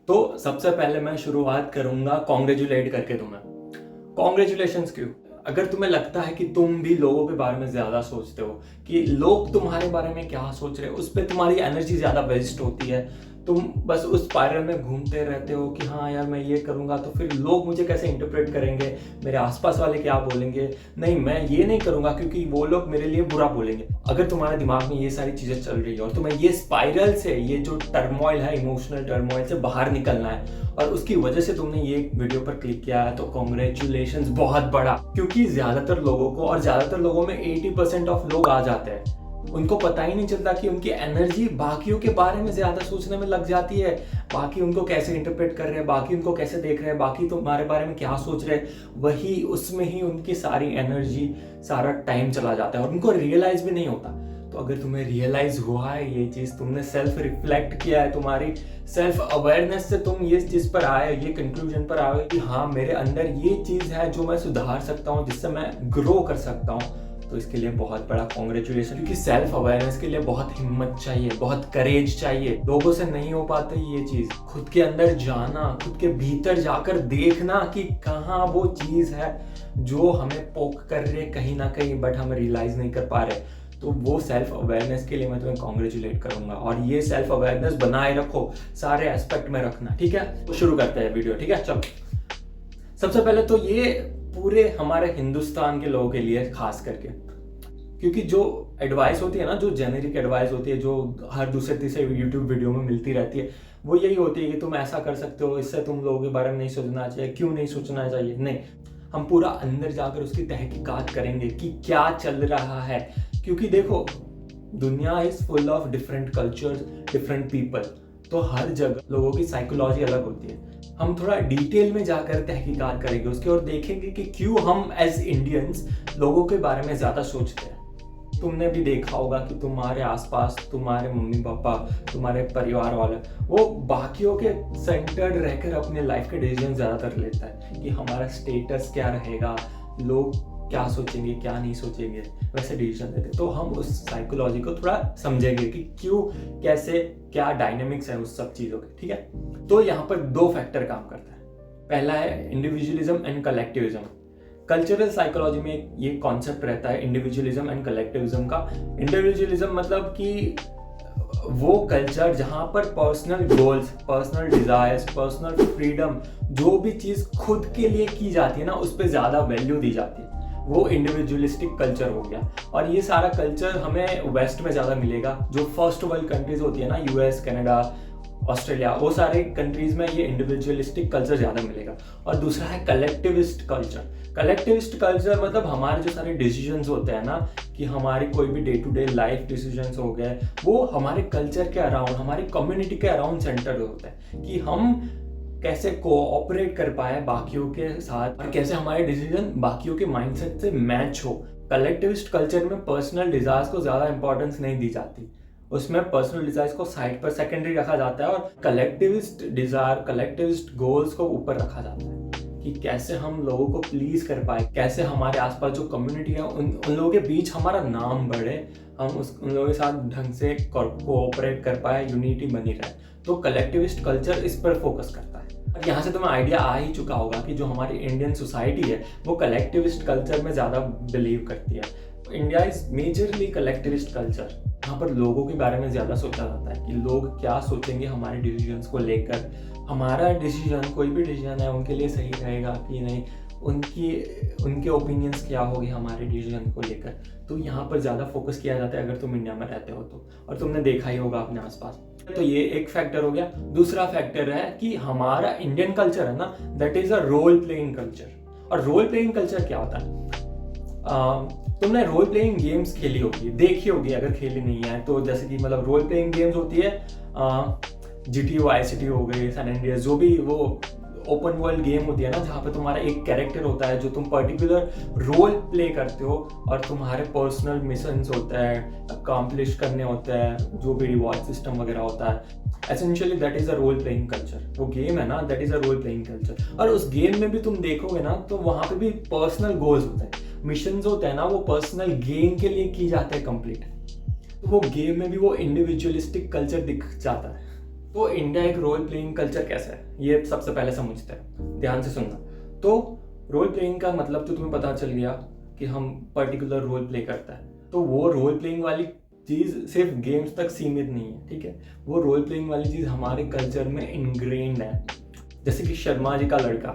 तो सबसे पहले मैं शुरुआत करूंगा कॉन्ग्रेचुलेट करके तुम्हें। कॉन्ग्रेचुलेशंस क्यों? अगर तुम्हें लगता है कि तुम भी लोगों के बारे में ज्यादा सोचते हो कि लोग तुम्हारे बारे में क्या सोच रहे हो, उस पर तुम्हारी एनर्जी ज्यादा वेस्ट होती है, तुम बस उस स्पाइरल में घूमते रहते हो कि हाँ यार मैं ये करूंगा तो फिर लोग मुझे कैसे इंटरप्रेट करेंगे, मेरे आसपास वाले क्या बोलेंगे, नहीं मैं ये नहीं करूंगा क्योंकि वो लोग मेरे लिए बुरा बोलेंगे। अगर तुम्हारे दिमाग में ये सारी चीजें चल रही है और तुम्हें ये स्पाइरल से, ये जो टर्मोइल है, इमोशनल टर्मोइल से बाहर निकलना है और उसकी वजह से तुमने ये वीडियो पर क्लिक किया है, तो कॉन्ग्रेचुलेशंस बहुत बड़ा। क्योंकि ज्यादातर लोगों को, और ज्यादातर लोगों में 80% ऑफ लोग आ जाते हैं, उनको पता ही नहीं चलता कि उनकी एनर्जी बाकियों के बारे में ज्यादा सोचने में लग जाती है। बाकी उनको कैसे इंटरप्रेट कर रहे हैं, बाकी उनको कैसे देख रहे हैं, बाकी तुम्हारे बारे में क्या सोच रहे हैं, वही उसमें ही उनकी सारी एनर्जी, सारा टाइम चला जाता है और उनको रियलाइज भी नहीं होता। तो अगर तुम्हें रियलाइज हुआ है ये चीज, तुमने सेल्फ रिफ्लेक्ट किया है, तुम्हारी सेल्फ अवेयरनेस से तुम ये चीज पर आए, ये कंक्लूजन पर आए कि हाँ मेरे अंदर ये चीज है जो मैं सुधार सकता हूँ, जिससे मैं ग्रो कर सकता हूँ, तो इसके लिए बहुत बड़ा कॉन्ग्रेचुलेशन। क्योंकि सेल्फ अवेयरनेस के लिए बहुत हिम्मत चाहिए, बहुत करेज चाहिए। लोगों से नहीं हो पाता ये चीज। खुद के अंदर जाना, खुद के भीतर जाकर देखना कि कहाँ वो चीज है जो हमें पोक कर रही है कहीं ना कहीं, बट हम रियलाइज नहीं कर पा रहे। तो वो सेल्फ अवेयरनेस के लिए मैं तुम्हें कॉन्ग्रेचुलेट करूंगा। और ये सेल्फ अवेयरनेस बनाए रखो, सारे एस्पेक्ट में रखना, ठीक है? तो शुरू करते हैं वीडियो, ठीक है? चलो, सबसे पहले तो ये पूरे हमारे हिंदुस्तान के लोगों के लिए खास करके, क्योंकि जो एडवाइस होती है ना, जो जेनेरिक एडवाइस होती है, जो हर दूसरे तीसरे यूट्यूब वीडियो में मिलती रहती है, वो यही होती है कि तुम ऐसा कर सकते हो, इससे तुम लोगों के बारे में नहीं सोचना चाहिए। क्यों नहीं सोचना चाहिए? नहीं, हम पूरा अंदर जाकर उसकी तहकीकात करेंगे कि क्या चल रहा है। क्योंकि देखो, दुनिया is full of different cultures, different people, तो हर जगह लोगों की साइकोलॉजी अलग होती है। हम थोड़ा डिटेल में जाकर तहकीकात करेंगे उसके और देखेंगे कि क्यों हम एज इंडियंस लोगों के बारे में ज्यादा सोचते हैं। तुमने भी देखा होगा कि तुम्हारे आसपास तुम्हारे मम्मी पापा, तुम्हारे परिवार वाले, वो बाकियों के सेंटर्ड रहकर अपने लाइफ के डिसीजन ज्यादातर लेता है कि हमारा स्टेटस क्या रहेगा, लोग क्या सोचेंगे, क्या नहीं सोचेंगे, वैसे डिसीजन लेते। तो हम उस साइकोलॉजी को थोड़ा समझेंगे कि क्यों, कैसे, क्या डायनेमिक्स है उस सब चीजों के, ठीक है? तो यहाँ पर दो फैक्टर काम करता है। पहला है individualism and collectivism. Cultural psychology में ये कॉन्सेप्ट रहता है इंडिविजुअलिज्म एंड कलेक्टिविज्म का। इंडिविजुअलिज्म मतलब कि वो कल्चर जहां पर personal goals, personal desires, personal freedom, जो भी चीज खुद के लिए की जाती है ना, उस पर ज्यादा वैल्यू दी जाती है, वो इंडिविजुअलिस्टिक कल्चर हो गया। और ये सारा कल्चर हमें वेस्ट में ज्यादा मिलेगा। जो फर्स्ट वर्ल्ड कंट्रीज होती है ना, यूएस, कनाडा, ऑस्ट्रेलिया, वो सारे कंट्रीज में ये इंडिविजुअलिस्टिक कल्चर ज्यादा मिलेगा। और दूसरा है कलेक्टिविस्ट कल्चर। कलेक्टिविस्ट कल्चर मतलब हमारे जो सारे डिसीजंस होते हैं ना, कि हमारी कोई भी day to day life decisions हो गए, वो हमारे कल्चर के अराउंड, हमारी कम्युनिटी के अराउंड सेंटर होते हैं कि हम कैसे कोऑपरेट कर पाए बाकियों के साथ और कैसे हमारे डिसीजन बाकियों के माइंडसेट से मैच हो। कलेक्टिविस्ट कल्चर में पर्सनल डिजायर्स को ज्यादा इंपॉर्टेंस नहीं दी जाती, उसमें पर्सनल डिजायर्स को साइड पर सेकेंडरी रखा जाता है और कलेक्टिविस्ट डिजायर, कलेक्टिविस्ट गोल्स को ऊपर रखा जाता है कि कैसे हम लोगों को प्लीज कर पाए, कैसे हमारे आसपास जो कम्युनिटी है उन लोगों के बीच हमारा नाम बढ़े, हम उन लोगों के साथ ढंग से कोऑपरेट कर पाए, यूनिटी बनी रहे। तो कलेक्टिविस्ट कल्चर इस पर फोकस करता है। यहाँ से तुम्हें आइडिया आ ही चुका होगा कि जो हमारी इंडियन सोसाइटी है वो कलेक्टिविस्ट कल्चर में ज्यादा बिलीव करती है। India is majorly collectivist culture. यहाँ पर लोगों के बारे में ज्यादा सोचा जाता है कि लोग क्या सोचेंगे हमारे डिसीजंस को लेकर, हमारा डिसीजन, कोई भी डिसीजन है उनके लिए सही रहेगा कि नहीं, उनके ओपिनियंस क्या होगी हमारे डिसीजन को लेकर। तो यहाँ पर ज्यादा फोकस किया जाता है अगर तुम इंडिया में रहते हो तो, और तुमने देखा ही होगा अपने आसपास। तो ये एक फैक्टर हो गया। दूसरा फैक्टर है कि हमारा इंडियन कल्चर है ना, that is a role playing culture. और रोल प्लेइंग कल्चर क्या होता है? तुमने रोल प्लेइंग गेम्स खेली होगी, देखी होगी, अगर खेली नहीं है तो। जैसे कि मतलब रोल प्लेइंग गेम्स होती है, GTA वाई सिटी हो गई, सैन एंड्रियास, जो भी वो ओपन वर्ल्ड गेम होती है ना, जहाँ पे तुम्हारा एक कैरेक्टर होता है जो तुम पर्टिकुलर रोल प्ले करते हो और तुम्हारे पर्सनल मिशंस होते हैं, अकॉम्प्लिश करने होते हैं, जो भी रिवॉर्ड सिस्टम वगैरह होता है। Essentially that is a role playing culture. वो गेम है ना, that is a role playing culture. और उस गेम में भी तुम देखोगे ना, तो वहां पे भी पर्सनल गोल्स होते हैं, मिशंस होते हैं ना, वो पर्सनल गेन के लिए की जाते हैं कंप्लीट। तो वो गेम में भी वो इंडिविजुअलिस्टिक कल्चर दिख जाता है। तो इंडिया एक रोल प्लेइंग कल्चर कैसा है, ये सबसे पहले समझते हैं, ध्यान से सुनना। तो रोल प्लेइंग का मतलब तो तुम्हें पता चल गया कि हम पर्टिकुलर रोल प्ले करता है, तो वो रोल प्लेइंग वाली चीज़ सिर्फ गेम्स तक सीमित नहीं है, ठीक है। वो रोल प्लेइंग वाली चीज़ हमारे कल्चर में इनग्रेन्ड है। जैसे कि शर्मा जी का लड़का,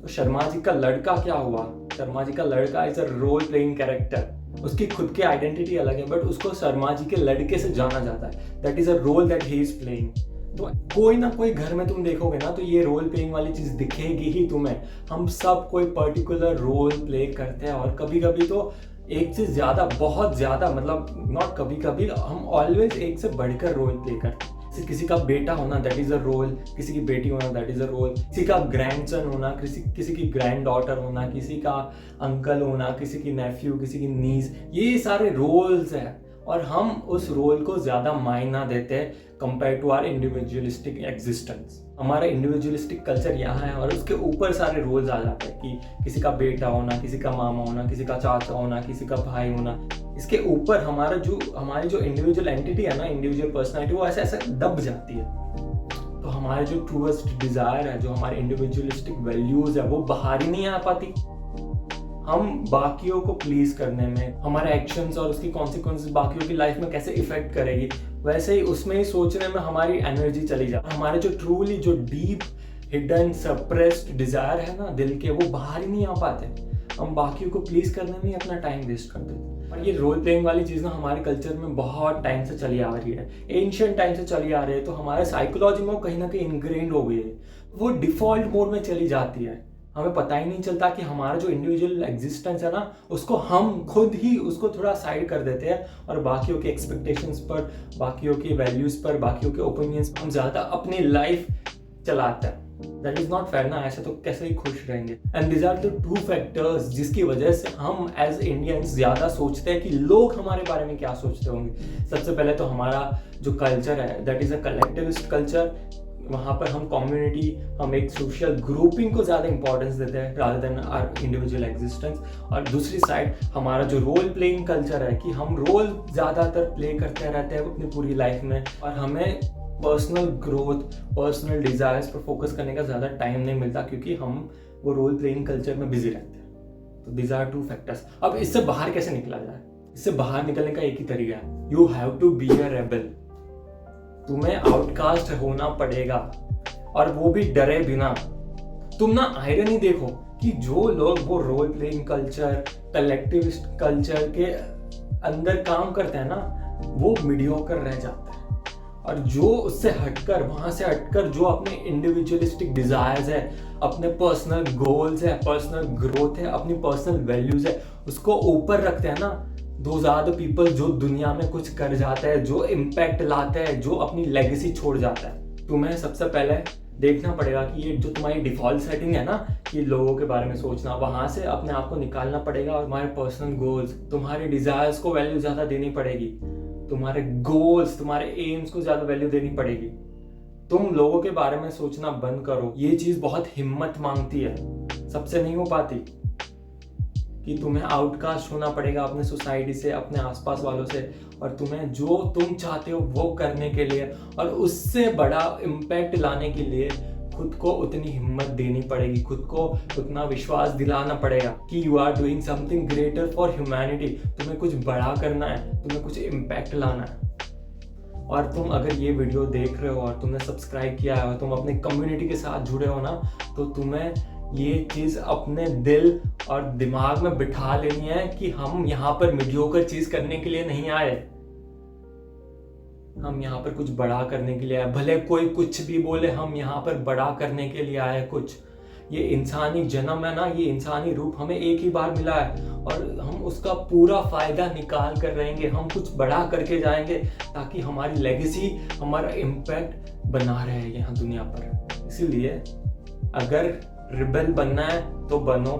तो शर्मा जी का लड़का क्या हुआ, शर्मा जी का लड़का is a role playing character. उसकी खुद की आइडेंटिटी अलग है, बट उसको शर्मा जी के लड़के से जाना जाता है। That is a role that he is playing. तो कोई ना कोई घर में तुम देखोगे ना, तो ये रोल प्लेइंग वाली चीज दिखेगी ही तुम्हें। हम सब कोई पर्टिकुलर रोल प्ले करते हैं, और कभी कभी तो एक से ज्यादा, बहुत ज्यादा, मतलब नॉट कभी कभी, हम ऑलवेज एक से बढ़कर रोल प्ले करते हैं। किसी का बेटा होना दैट इज अ रोल, किसी की बेटी होना दैट इज अ रोल, किसी का ग्रैंडसन होना, किसी की ग्रैंड डॉटर होना, किसी का अंकल होना, किसी की नेफ्यू, किसी की नीस, ये सारे रोल्स हैं। और हम उस रोल को ज्यादा मायना देते हैं compare to our individualistic existence. हमारा इंडिविजुअलिस्टिक कल्चर यहाँ है, और उसके ऊपर सारे रोल्स आ जाते हैं कि किसी का बेटा होना, किसी का मामा होना, किसी का चाचा होना, किसी का भाई होना। इसके ऊपर हमारी जो इंडिविजुअल एंटिटी है ना, इंडिविजुअल पर्सनैलिटी, वो ऐसे ऐसे दब जाती है। तो हमारे जो ट्रूएस्ट डिजायर है, जो हमारे इंडिविजुअलिस्टिक वैल्यूज है, वो बाहर ही नहीं आ पाती। हम बाकियों को प्लीज करने में, हमारे एक्शंस और उसकी कॉन्सिक्वेंसेस बाकियों की लाइफ में कैसे इफेक्ट करेगी, वैसे ही उसमें ही सोचने में हमारी एनर्जी चली जाती है। हमारे जो ट्रूली, जो डीप हिडन सप्रेस्ड डिजायर है ना दिल के, वो बाहर ही नहीं आ पाते। हम बाकियों को प्लीज करने में ही अपना टाइम वेस्ट कर देते हैं। और ये रोल प्लेइंग वाली चीज ना हमारे कल्चर में बहुत टाइम से चली आ रही है, एंशिएंट टाइम से चली आ रही है। तो हमारे साइकोलॉजी में कहीं ना कहीं इनग्रेन्ड हो गई है, वो डिफॉल्ट मोड में चली जाती है। हमें पता ही नहीं चलता कि हमारा जो इंडिविजुअल एग्जिस्टेंस है ना, उसको हम खुद ही उसको थोड़ा साइड कर देते हैं, और बाकियों के एक्सपेक्टेशंस पर, बाकियों के वैल्यूज पर, बाकियों के ओपिनियंस पर हम ज्यादा अपनी लाइफ चलाते हैं। दैट इज नॉट फेयर ना, ऐसे तो कैसे ही खुश रहेंगे। And this are the two factors जिसकी वजह से हम एज इंडियंस ज्यादा सोचते हैं कि लोग हमारे बारे में क्या सोचते होंगे। सबसे पहले तो हमारा जो कल्चर है that is a collectivist culture. वहाँ पर हम कम्युनिटी, हम एक सोशल ग्रुपिंग को ज़्यादा इंपॉर्टेंस देते हैं rather than our individual existence. और दूसरी साइड हमारा जो रोल प्लेइंग कल्चर है कि हम रोल ज़्यादातर प्ले करते रहते हैं अपनी पूरी लाइफ में, और हमें पर्सनल ग्रोथ, पर्सनल डिजायर्स पर फोकस करने का ज़्यादा टाइम नहीं मिलता, क्योंकि हम वो रोल प्लेइंग कल्चर में बिजी रहते हैं। तो दीज आर टू फैक्टर्स। अब इससे बाहर कैसे निकला जाए? इससे बाहर निकलने का एक ही तरीका है, you have to be a rebel. तुम्हें आउटकास्ट होना पड़ेगा, और वो भी डरे बिना। तुम ना आयरनी देखो कि जो लोग वो role playing culture, collectivist culture के अंदर काम करते हैं ना, वो मीडियोकर रह जाते हैं। और जो उससे हटकर, वहां से हटकर, जो अपने इंडिविजुअलिस्टिक डिजायर्स है, अपने पर्सनल गोल्स है, पर्सनल ग्रोथ है, अपनी पर्सनल वैल्यूज है, उसको ऊपर रखते हैं ना, दोज आर द पीपल जो दुनिया में कुछ कर जाता है, जो इम्पैक्ट लाता है, जो अपनी लेगेसी छोड़ जाता है। तुम्हें सबसे पहले देखना पड़ेगा कि ये जो तुम्हारी डिफॉल्ट सेटिंग है ना, कि लोगों के बारे में सोचना, वहां से अपने आप को निकालना पड़ेगा, और तुम्हारे पर्सनल गोल्स, तुम्हारे डिजायर्स को वैल्यू ज्यादा देनी पड़ेगी, तुम्हारे गोल्स, तुम्हारे एम्स को ज्यादा वैल्यू देनी पड़ेगी। तुम लोगों के बारे में सोचना बंद करो। ये चीज बहुत हिम्मत मांगती है, सबसे नहीं हो पाती, कि तुम्हें आउटकास्ट होना पड़ेगा अपने सोसाइटी से, अपने आसपास वालों से, और तुम्हें जो तुम चाहते हो वो करने के लिए, और उससे बड़ा इम्पैक्ट लाने के लिए खुद को उतनी हिम्मत देनी पड़ेगी, खुद को उतना विश्वास दिलाना पड़ेगा कि you are doing something greater for humanity. तुम्हें कुछ बड़ा करना है, तुम्हें कुछ इम्पैक्ट लाना है। और तुम अगर ये वीडियो देख रहे हो और तुमने सब्सक्राइब किया है और तुम अपने कम्युनिटी के साथ जुड़े हो ना, तो तुम्हें ये चीज अपने दिल और दिमाग में बिठा लेनी है कि हम यहाँ पर मीडियोकर चीज करने के लिए नहीं आए, हम यहाँ पर कुछ बड़ा करने के लिए आए। भले कोई कुछ भी बोले, हम यहाँ पर बड़ा करने के लिए आए कुछ। ये इंसानी जन्म है ना, ये इंसानी रूप हमें एक ही बार मिला है, और हम उसका पूरा फायदा निकाल कर रहेंगे। हम कुछ बड़ा करके जाएंगे ताकि हमारी लेगेसी, हमारा इम्पैक्ट बना रहे यहाँ दुनिया पर। इसीलिए अगर रिबेल बनना है तो बनो,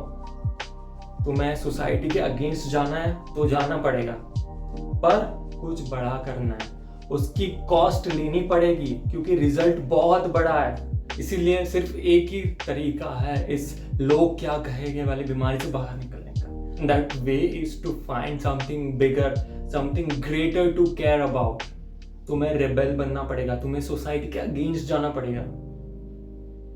तुम्हें सोसाइटी के अगेंस्ट जाना है तो जाना पड़ेगा, पर कुछ बड़ा करना है, उसकी कॉस्ट लेनी पड़ेगी, क्योंकि रिजल्ट बहुत बड़ा है। इसीलिए सिर्फ एक ही तरीका है इस लोग क्या कहेंगे वाली बीमारी से बाहर निकलने का। That way is to find something bigger, something greater to care about. तुम्हें रेबेल बनना पड़ेगा, तुम्हें सोसाइटी के अगेंस्ट जाना पड़ेगा।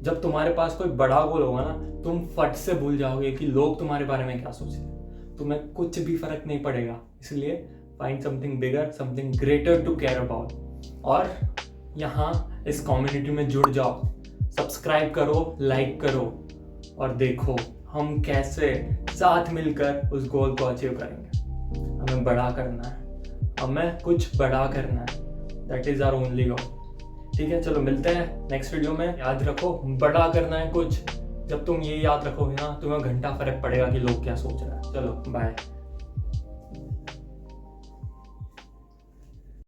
जब तुम्हारे पास कोई बड़ा गोल होगा ना, तुम फट से भूल जाओगे कि लोग तुम्हारे बारे में क्या सोचते हैं। तुम्हें कुछ भी फर्क नहीं पड़ेगा। इसलिए find something bigger, something greater to care about. और यहाँ इस कम्युनिटी में जुड़ जाओ, सब्सक्राइब करो, लाइक करो और देखो हम कैसे साथ मिलकर उस गोल को अचीव करेंगे। हमें बड़ा करना है, हमें कुछ बड़ा करना है। That is our only goal. ठीक है, चलो मिलते हैं नेक्स्ट वीडियो में। याद रखो, बड़ा करना है कुछ। जब तुम ये याद रखोगे ना, तुम्हें घंटा फर्क पड़ेगा कि लोग क्या सोच रहे हैं। चलो बाय।